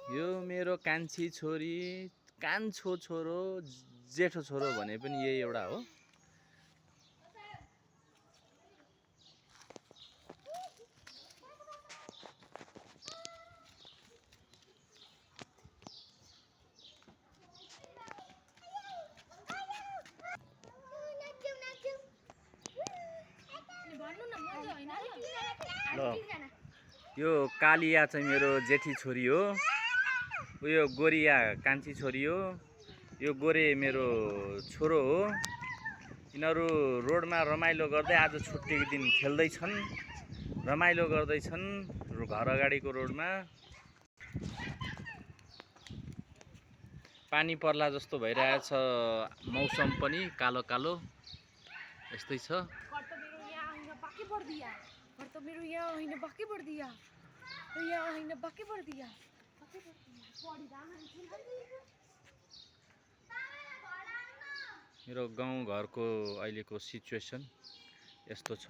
यो मेरो कान्छी छोरी, कान्छो छोरो, जेठो छोरो भने पनि यही एउटा हो। ल यो कालिया चाहिँ मेरो जेठी छोरी हो। उयो गोरिया कान्छी छोरी हो। यो गोरे मेरो छोरो हो। यिनीहरू रोडमा रमाइलो गर्दै आज छुट्टीको दिन खेल्दैछन्, रमाइलो गर्दैछन् घर अगाडिको रोडमा। पानी पर्ला जस्तो भइरहेछ, मौसम पनि कालो कालो यस्तै छ। मेरो गाउँ घरको अहिलेको सिचुएसन यस्तो छ।